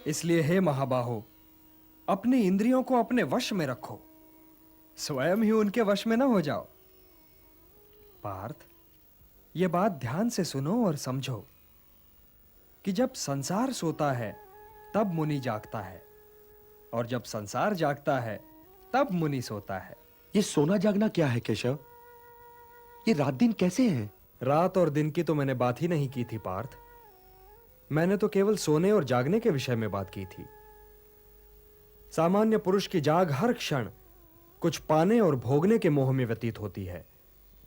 इसलिए हे महाबाहो, अपनी इंद्रियों को अपने वश में रखो, स्वयं ही उनके वश में ना हो जाओ। पार्थ, यह बात ध्यान से सुनो और समझो कि जब संसार सोता है तब मुनि जागता है, और जब संसार जागता है तब मुनि सोता है। ये सोना जागना क्या है केशव? ये रात दिन कैसे है? रात और दिन की तो मैंने बात ही नहीं की थी पार्थ। मैंने तो केवल सोने और जागने के विषय में बात की थी। सामान्य पुरुष की जाग हर क्षण कुछ पाने और भोगने के मोह में व्यतीत होती है।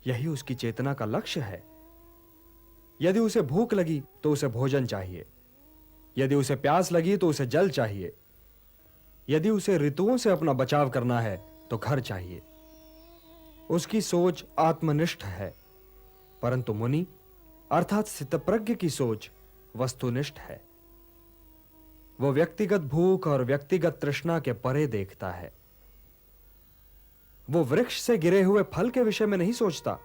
यही उसकी चेतना का लक्ष्य है। यदि उसे भूख लगी तो उसे भोजन चाहिए, यदि उसे प्यास लगी तो उसे जल चाहिए, यदि उसे ऋतुओं से अपना बचाव करना है तो घर चाहिए। उसकी सोच आत्मनिष्ठ है, परंतु मुनि अर्थात स्थितप्रज्ञ की सोच वस्तुनिष्ठ है। वो व्यक्तिगत भूख और व्यक्तिगत तृष्णा के परे देखता है। वो वृक्ष से गिरे हुए फल के विषय में नहीं सोचता,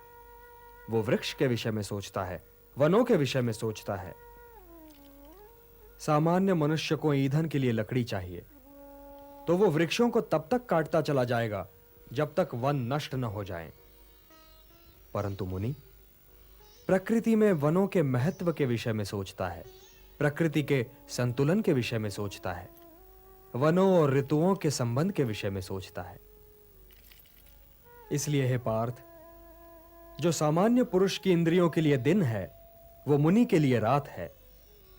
वो वृक्ष के विषय में सोचता है, वनों के विषय में सोचता है। सामान्य मनुष्य को ईंधन के लिए लकड़ी चाहिए, तो वो वृक्षों को तब तक काटता चला जाएगा जब तक वन नष्ट न हो जाएं। परंतु मुनि प्रकृति में वनों के महत्व के विषय में सोचता है, प्रकृति के संतुलन के विषय में सोचता है, वनों और ऋतुओं के संबंध के विषय में सोचता है। इसलिए हे पार्थ, जो सामान्य पुरुष की इंद्रियों के लिए दिन है वो मुनि के लिए रात है,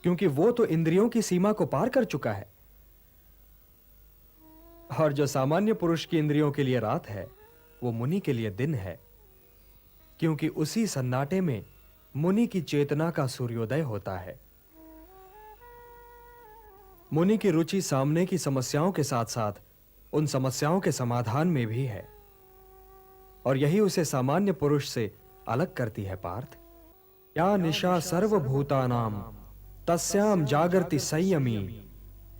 क्योंकि वो तो इंद्रियों की सीमा को पार कर चुका है। और जो सामान्य पुरुष की इंद्रियों के लिए रात है वो मुनि के लिए दिन है, क्योंकि उसी सन्नाटे में मुनि की चेतना का सूर्योदय होता है। मुनि की रुचि सामने की समस्याओं के साथ साथ उन समस्याओं के समाधान में भी है, और यही उसे सामान्य पुरुष से अलग करती है पार्थ। या निशा सर्वभूतानां तस्याम जागृति संयमी,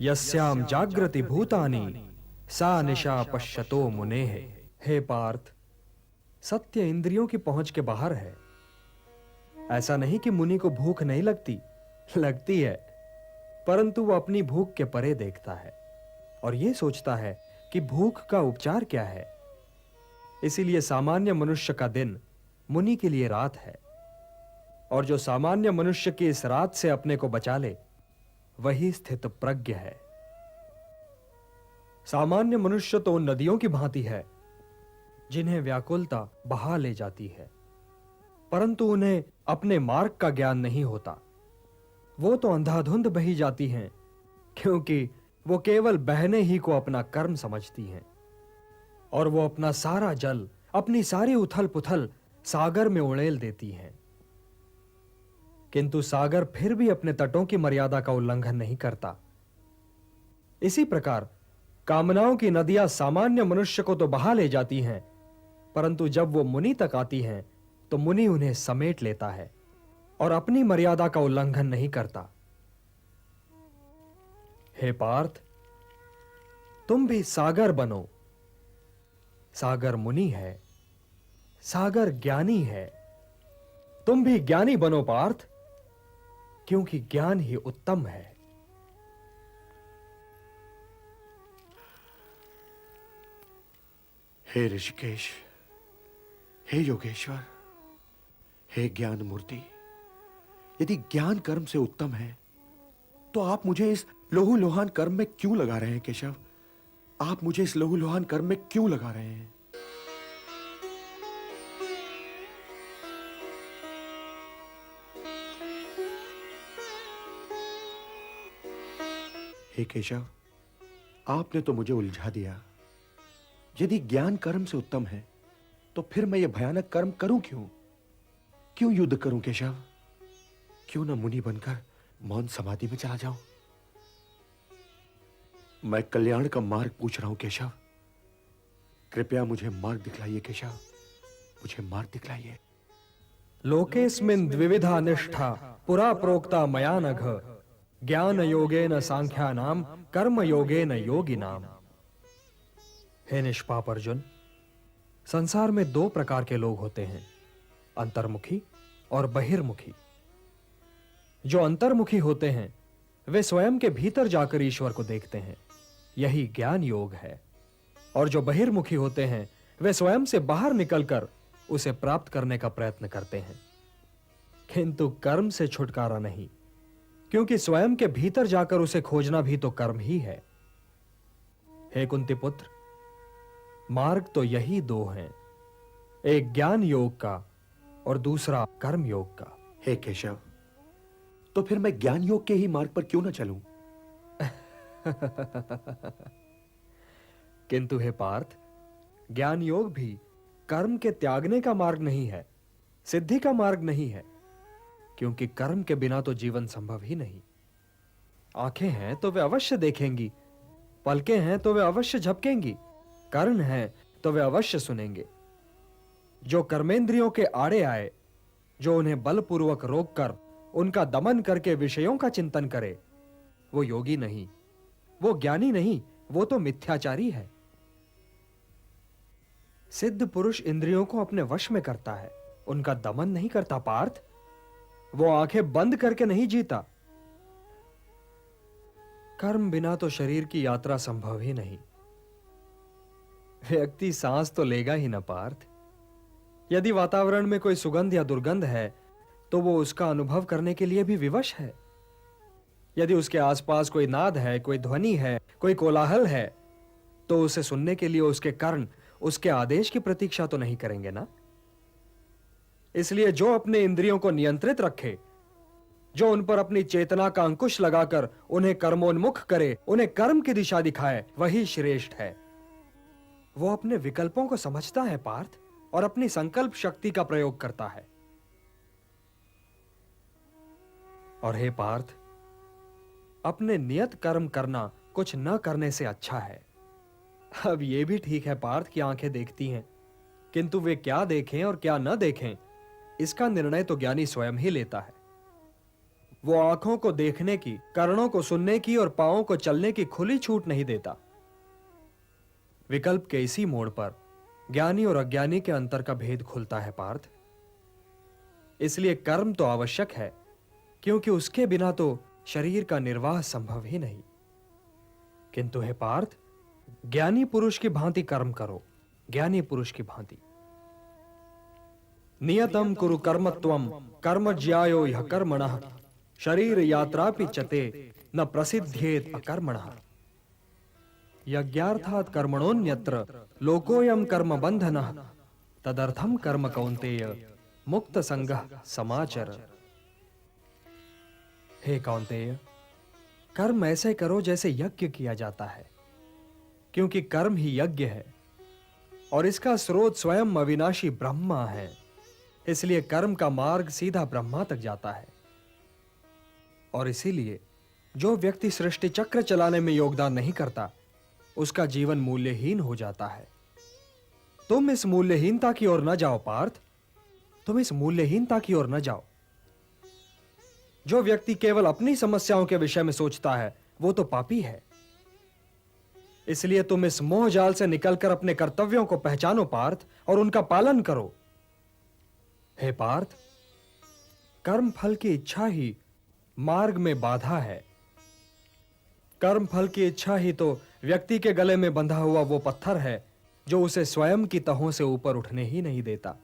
यस्याम जागृति भूतानि सा निशा पश्यतो मुनेः। हे पार्थ, सत्य इंद्रियों की पहुंच के बाहर है। ऐसा नहीं कि मुनि को भूख नहीं लगती, लगती है, परंतु वह अपनी भूख के परे देखता है और यह सोचता है कि भूख का उपचार क्या है। इसीलिए सामान्य मनुष्य का दिन मुनि के लिए रात है, और जो सामान्य मनुष्य की इस रात से अपने को बचा ले वही स्थित प्रज्ञ है। सामान्य मनुष्य तो उन नदियों की भांति है जिन्हें व्याकुलता बहा ले जाती है, परंतु उन्हें अपने मार्ग का ज्ञान नहीं होता। वो तो अंधाधुंध बही जाती हैं, क्योंकि वो केवल बहने ही को अपना कर्म समझती हैं, और वो अपना सारा जल, अपनी सारी उथल पुथल सागर में उड़ेल देती हैं। किंतु सागर फिर भी अपने तटों की मर्यादा का उल्लंघन नहीं करता। इसी प्रकार कामनाओं की नदियां सामान्य मनुष्य को तो बहा ले जाती हैं, परंतु जब वो मुनि तक आती हैं तो मुनि उन्हें समेट लेता है और अपनी मर्यादा का उल्लंघन नहीं करता। हे पार्थ, तुम भी सागर बनो। सागर मुनि है, सागर ज्ञानी है। तुम भी ज्ञानी बनो पार्थ, क्योंकि ज्ञान ही उत्तम है। हे ऋषिकेश, हे योगेश्वर, हे ज्ञान मूर्ति, यदि ज्ञान कर्म से उत्तम है तो आप मुझे इस लहू लुहान कर्म में क्यों लगा रहे हैं केशव? आप मुझे इस लहू लुहान कर्म में क्यों लगा रहे हैं? हे केशव, आपने तो मुझे उलझा दिया। यदि ज्ञान कर्म से उत्तम है तो फिर मैं यह भयानक कर्म करूं क्यों? क्यों युद्ध करूं केशव? क्यों न मुनि बनकर मौन समाधि में चला जाऊं? मैं कल्याण का मार्ग पूछ रहा हूं केशव। कृपया मुझे मार्ग दिखलाइए केशव, मुझे मार्ग दिखलाइए। लोकेस्मिन् द्विविधा निष्ठा पुरा प्रोक्ता मया नघ, ज्ञान योगेन सांख्यानाम कर्म योगेन योगिनाम। हे निष्पाप अर्जुन, संसार में दो प्रकार के लोग होते हैं, अंतर्मुखी और बहिर्मुखी। जो अंतर्मुखी होते हैं वे स्वयं के भीतर जाकर ईश्वर को देखते हैं। यही ज्ञान योग है। और जो बहिर्मुखी होते हैं वे स्वयं से बाहर निकलकर उसे प्राप्त करने का प्रयत्न करते हैं, किंतु कर्म से छुटकारा नहीं, क्योंकि स्वयं के भीतर जाकर उसे खोजना भी तो कर्म ही है। हे कुंती पुत्र, मार्ग तो यही दो हैं, एक ज्ञान योग का और दूसरा कर्म योग का। हे केशव, तो फिर मैं ज्ञान योग के ही मार्ग पर क्यों न चलूं? किंतु हे पार्थ, ज्ञान योग भी कर्म के त्यागने का मार्ग नहीं है, सिद्धि का मार्ग नहीं है, क्योंकि कर्म के बिना तो जीवन संभव ही नहीं। आंखें हैं तो वे अवश्य देखेंगी, पलकें हैं तो वे अवश्य झपकेंगी, कान हैं तो वे अवश्य सुनेंगे। जो कर्मेंद्रियों के आड़े आए, जो उन्हें बलपूर्वक रोककर उनका दमन करके विषयों का चिंतन करे, वो योगी नहीं, वो ज्ञानी नहीं, वो तो मिथ्याचारी है। सिद्ध पुरुष इंद्रियों को अपने वश में करता है, उनका दमन नहीं करता पार्थ। वो आंखें बंद करके नहीं जीता। कर्म बिना तो शरीर की यात्रा संभव ही नहीं। व्यक्ति सांस तो लेगा ही ना पार्थ। यदि वातावरण में कोई सुगंध या दुर्गंध है तो वो उसका अनुभव करने के लिए भी विवश है। यदि उसके आसपास कोई नाद है, कोई ध्वनि है, कोई कोलाहल है, तो उसे सुनने के लिए उसके कर्ण उसके आदेश की प्रतीक्षा तो नहीं करेंगे ना। इसलिए जो अपने इंद्रियों को नियंत्रित रखे, जो उन पर अपनी चेतना का अंकुश लगाकर उन्हें कर्मोन्मुख करे, उन्हें कर्म की दिशा दिखाए, वही श्रेष्ठ है। वो अपने विकल्पों को समझता है पार्थ, और अपनी संकल्प शक्ति का प्रयोग करता है। और हे पार्थ, अपने नियत कर्म करना कुछ न करने से अच्छा है। अब यह भी ठीक है पार्थ कि आंखें देखती हैं, किंतु वे क्या देखें और क्या न देखें, इसका निर्णय तो ज्ञानी स्वयं ही लेता है। वो आंखों को देखने की, कर्णों को सुनने की और पांवों को चलने की खुली छूट नहीं देता। विकल्प के इसी मोड़ पर ज्ञानी और अज्ञानी के अंतर का भेद खुलता है पार्थ। इसलिए कर्म तो आवश्यक है, क्योंकि उसके बिना तो शरीर का निर्वाह संभव ही नहीं। किंतु हे पार्थ, ज्ञानी पुरुष की भांति कर्म करो, ज्ञानी पुरुष की भांति। नियतम कुरु कर्मत्वम कर्म ज्यायो यह कर्मणः शरीर यात्रापि चते न प्रसिद्धेत अकर्मणः। यज्ञार्थात् कर्मणोन्यत्र लोकोयम कर्म बंधनः तदर्थम कर्म कौन्तेय मुक्त संगः समाचर। हे कौन्तेय, कर्म ऐसे करो जैसे यज्ञ किया जाता है, क्योंकि कर्म ही यज्ञ है और इसका स्रोत स्वयं अविनाशी ब्रह्मा है। इसलिए कर्म का मार्ग सीधा ब्रह्मा तक जाता है। और इसीलिए जो व्यक्ति सृष्टि चक्र चलाने में योगदान नहीं करता, उसका जीवन मूल्यहीन हो जाता है। तुम इस मूल्यहीनता की ओर न जाओ पार्थ, तुम इस मूल्यहीनता की ओर न जाओ। जो व्यक्ति केवल अपनी समस्याओं के विषय में सोचता है, वो तो पापी है। इसलिए तुम इस मोह जाल से निकलकर अपने कर्तव्यों को पहचानो पार्थ, और उनका पालन करो। हे पार्थ, कर्म फल की इच्छा ही मार्ग में बाधा है। कर्म फल की इच्छा ही तो व्यक्ति के गले में बंधा हुआ वो पत्थर है जो उसे स्वयं की तहों से ऊपर उठने ही नहीं देता।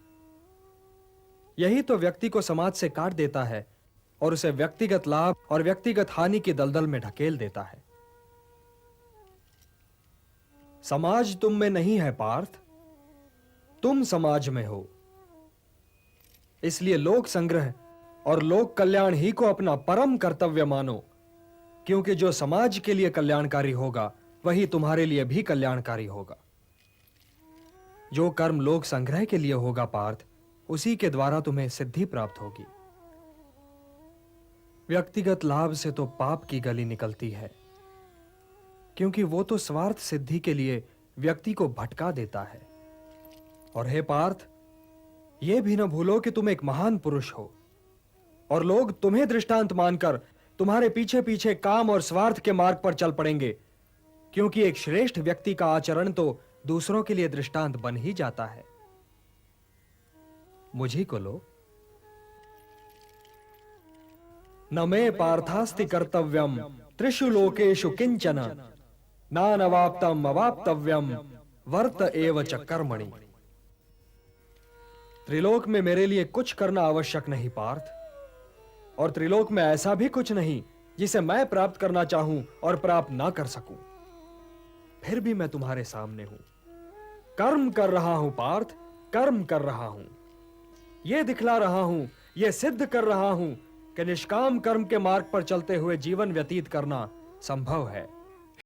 यही तो व्यक्ति को समाज से काट देता है और उसे व्यक्तिगत लाभ और व्यक्तिगत हानि की दलदल में ढकेल देता है। समाज तुम में नहीं है पार्थ, तुम समाज में हो। इसलिए लोक संग्रह और लोक कल्याण ही को अपना परम कर्तव्य मानो, क्योंकि जो समाज के लिए कल्याणकारी होगा वही तुम्हारे लिए भी कल्याणकारी होगा। जो कर्म लोक संग्रह के लिए होगा पार्थ, उसी के द्वारा तुम्हें सिद्धि प्राप्त होगी। व्यक्तिगत लाभ से तो पाप की गली निकलती है, क्योंकि वो तो स्वार्थ सिद्धि के लिए व्यक्ति को भटका देता है। और हे पार्थ, यह भी न भूलो कि तुम एक महान पुरुष हो, और लोग तुम्हें दृष्टांत मानकर तुम्हारे पीछे पीछे काम और स्वार्थ के मार्ग पर चल पड़ेंगे, क्योंकि एक श्रेष्ठ व्यक्ति का आचरण तो दूसरों के लिए दृष्टांत बन ही जाता है। मुझी को लो। न मे पार्थास्ति कर्तव्यम त्रिषु लोकेषु किंचन नानवाप्तम अवाप्तव्यम वर्त एव च कर्मणि। त्रिलोक में मेरे लिए कुछ करना आवश्यक नहीं पार्थ, और त्रिलोक में ऐसा भी कुछ नहीं जिसे मैं प्राप्त करना चाहूं और प्राप्त ना कर सकूं। फिर भी मैं तुम्हारे सामने हूं, कर्म कर रहा हूं पार्थ, कर्म कर रहा हूं। यह दिखला रहा हूं, यह सिद्ध कर रहा हूं कि निष्काम कर्म के मार्ग पर चलते हुए जीवन व्यतीत करना संभव है।